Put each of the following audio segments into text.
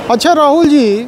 अच्छा राहुल जी,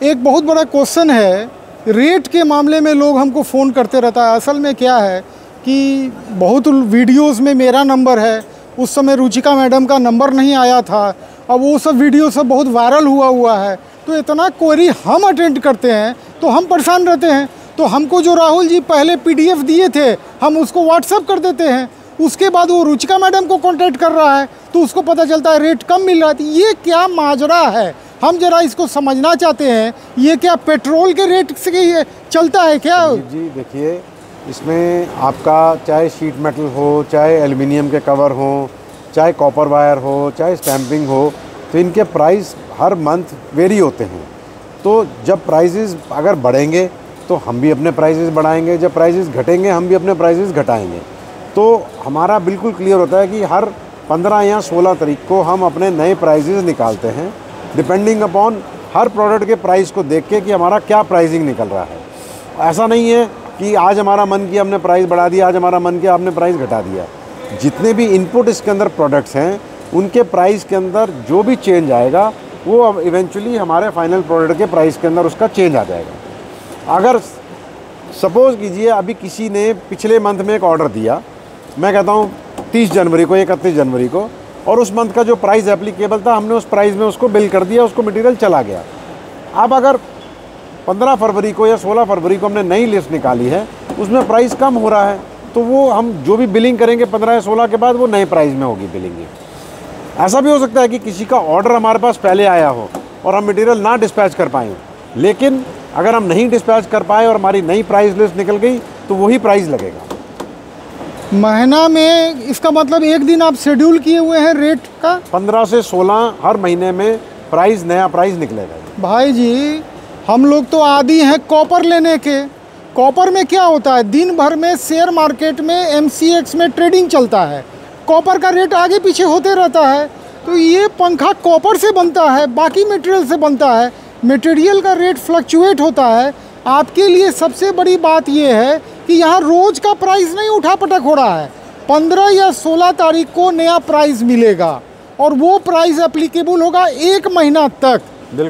एक बहुत बड़ा क्वेश्चन है, रेट के मामले में लोग हमको फ़ोन करते रहता है। असल में क्या है कि बहुत वीडियोस में मेरा नंबर है, उस समय रुचिका मैडम का नंबर नहीं आया था। अब वो सब वीडियो सब बहुत वायरल हुआ है, तो इतना क्वेरी हम अटेंड करते हैं तो हम परेशान रहते हैं। तो हमको जो राहुल जी पहले PDF दिए थे, हम उसको व्हाट्सअप कर देते हैं। उसके बाद वो रुचिका मैडम को कांटेक्ट कर रहा है तो उसको पता चलता है रेट कम मिल रहा है। ये क्या माजरा है, हम जरा इसको समझना चाहते हैं। ये क्या पेट्रोल के रेट से ये चलता है क्या? जी देखिए, इसमें आपका चाहे शीट मेटल हो, चाहे एल्युमिनियम के कवर हो, चाहे कॉपर वायर हो, चाहे स्टैंपिंग हो, तो इनके प्राइस हर मंथ वेरी होते हैं। तो जब प्राइसेस अगर बढ़ेंगे तो हम भी अपने प्राइसेस बढ़ाएंगे, जब प्राइसेस घटेंगे हम भी अपने प्राइसेस घटाएंगे। तो हमारा बिल्कुल क्लियर होता है कि हर 15 या 16 तारीख को हम अपने नए प्राइसेस निकालते हैं, डिपेंडिंग अपॉन हर प्रोडक्ट के प्राइस को देख के कि हमारा क्या प्राइसिंग निकल रहा है। ऐसा नहीं है कि आज हमारा मन किया हमने प्राइस बढ़ा दिया, आज हमारा मन किया आपने प्राइस घटा दिया। जितने भी इनपुट इसके अंदर प्रोडक्ट्स हैं, उनके प्राइस के अंदर जो भी चेंज आएगा वो अब इवेंचुअली हमारे फाइनल प्रोडक्ट के प्राइस के अंदर उसका चेंज आ जाएगा। अगर सपोज़ कीजिए अभी किसी ने पिछले मंथ में एक ऑर्डर दिया, मैं कहता हूँ 30 जनवरी को, 31 जनवरी को, और उस मंथ का जो प्राइस एप्लीकेबल था हमने उस प्राइस में उसको बिल कर दिया, उसको मटेरियल चला गया। अब अगर 15 फरवरी को या 16 फरवरी को हमने नई लिस्ट निकाली है, उसमें प्राइस कम हो रहा है, तो वो हम जो भी बिलिंग करेंगे 15 या 16 के बाद वो नए प्राइस में होगी बिलिंग। ऐसा भी हो सकता है कि किसी का ऑर्डर हमारे पास पहले आया हो और हम मटेरियल ना डिस्पैच कर पाएँ, लेकिन अगर हम नहीं डिस्पैच कर पाए और हमारी नई प्राइस लिस्ट निकल गई तो वही प्राइस लगेगा। महीना में, इसका मतलब एक दिन आप शेड्यूल किए हुए हैं रेट का? 15 से 16 हर महीने में प्राइस, नया प्राइस निकलेगा। भाई जी, हम लोग तो आदी हैं कॉपर लेने के। कॉपर में क्या होता है, दिन भर में शेयर मार्केट में MCX में ट्रेडिंग चलता है, कॉपर का रेट आगे पीछे होते रहता है। तो ये पंखा कॉपर से बनता है, बाकी मटेरियल से बनता है, मटेरियल का रेट फ्लक्चुएट होता है। आपके लिए सबसे बड़ी बात यह है कि यहाँ रोज़ का प्राइस नहीं उठा पटक हो रहा है। 15 या 16 तारीख को नया प्राइस मिलेगा और वो प्राइस एप्लीकेबल होगा 1 महीना तक,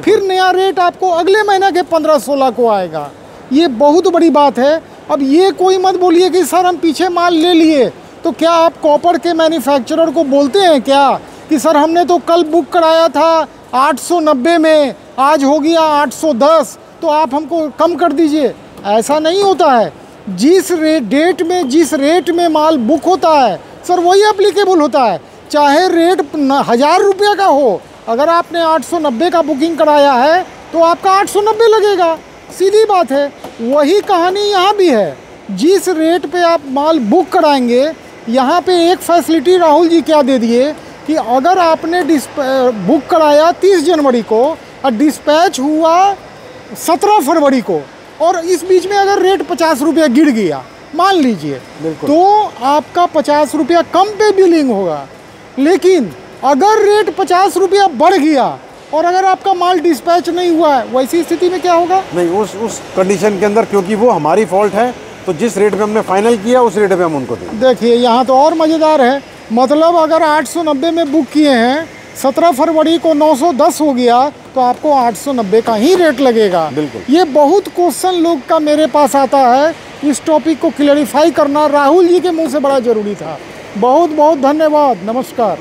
फिर नया रेट आपको अगले महीना के 15-16 को आएगा। ये बहुत बड़ी बात है। अब ये कोई मत बोलिए कि सर हम पीछे माल ले लिए, तो क्या आप कॉपर के मैन्युफैक्चरर को बोलते हैं क्या कि सर हमने तो कल बुक कराया था 890 में, आज हो गया 810, तो आप हमको कम कर दीजिए? ऐसा नहीं होता है। जिस डेट में जिस रेट में माल बुक होता है सर वही एप्लीकेबल होता है, चाहे रेट 1000 रुपये का हो। अगर आपने 890 का बुकिंग कराया है तो आपका 890 लगेगा, सीधी बात है। वही कहानी यहाँ भी है, जिस रेट पे आप माल बुक कराएंगे। यहाँ पे एक फैसिलिटी राहुल जी क्या दे दिए कि अगर आपने बुक कराया 30 जनवरी को और डिस्पैच हुआ 17 फरवरी को, और इस बीच में अगर रेट 50 रुपया गिर गया मान लीजिए, तो आपका 50 रुपया कम पे बिलिंग होगा। लेकिन अगर रेट 50 रुपया बढ़ गया और अगर आपका माल डिस्पैच नहीं हुआ है, वैसी स्थिति में क्या होगा? नहीं, उस कंडीशन के अंदर, क्योंकि वो हमारी फॉल्ट है, तो जिस रेट पे हमने फाइनल किया उस रेट पे हम उनको दें। देखिए यहाँ तो और मज़ेदार है, मतलब अगर 890 में बुक किए हैं, 17 फरवरी को 910 हो गया, तो आपको 890 का ही रेट लगेगा। ये बहुत क्वेश्चन लोग का मेरे पास आता है, इस टॉपिक को क्लैरिफाई करना राहुल जी के मुंह से बड़ा ज़रूरी था। बहुत बहुत धन्यवाद, नमस्कार।